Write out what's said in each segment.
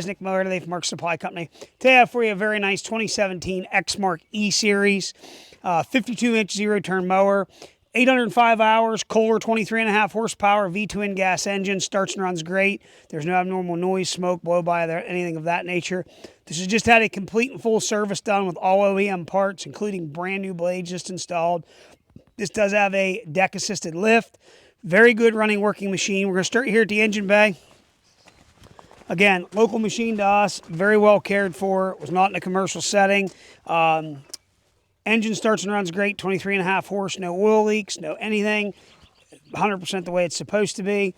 Nick Mower today from Mark Supply Company. Today I have for you a very nice 2017 Exmark E-Series 52-inch zero-turn mower. 805 hours, Kohler 23.5 horsepower, V2N gas engine, starts and runs great. There's no abnormal noise, smoke, blow by, anything of that nature. This has just had a complete and full service done with all OEM parts, including brand new blades just installed. This does have a deck assisted lift. Very good running working machine. We're going to start here at the engine bay. Again, local machine to us, very well cared for. It was not in a commercial setting. Engine starts and runs great, 23.5 horse, no oil leaks, no anything. 100% the way it's supposed to be.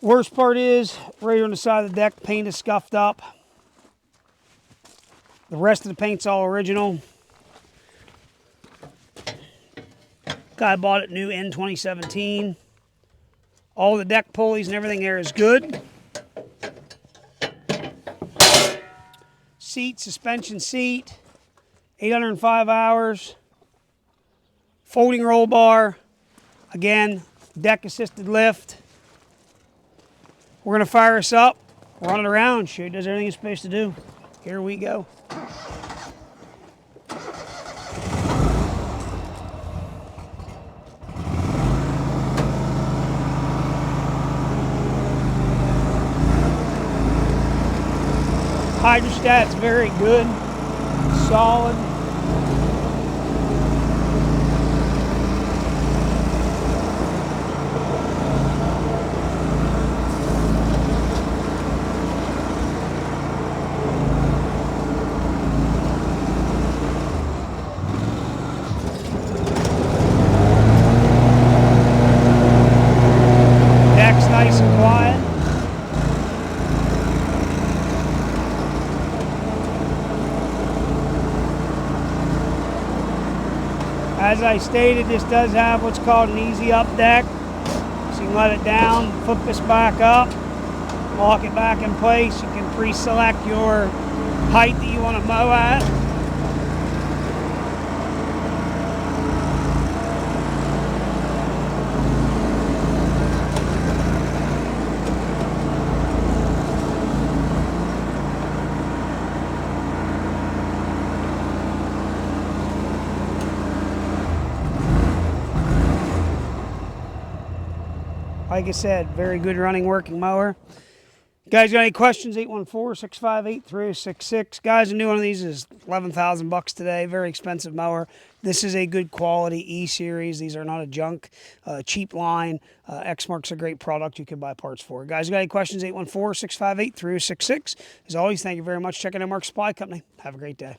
Worst part is, right here on the side of the deck, paint is scuffed up. The rest of the paint's all original. Guy bought it new in 2017. All the deck pulleys and everything there is good. Seat, suspension seat, 805 hours, folding roll bar, again, deck assisted lift. We're going to fire this up, run it around, show it does everything it's supposed to do. Here we go. Hydrostat's very good, solid. Deck's nice and quiet. As I stated, this does have what's called an easy up deck. So you can let it down, flip this back up, lock it back in place. You can pre-select your height that you want to mow at. Like I said, very good running working mower. Guys, got any questions? 814-658-3066. Guys, a new one of these is $11,000 today. Very expensive mower. This is a good quality E-Series. These are not a junk, cheap line. Exmark's a great product you can buy parts for. Guys, got any questions? 814-658-3066. As always, thank you very much for checking out Mark Supply Company. Have a great day.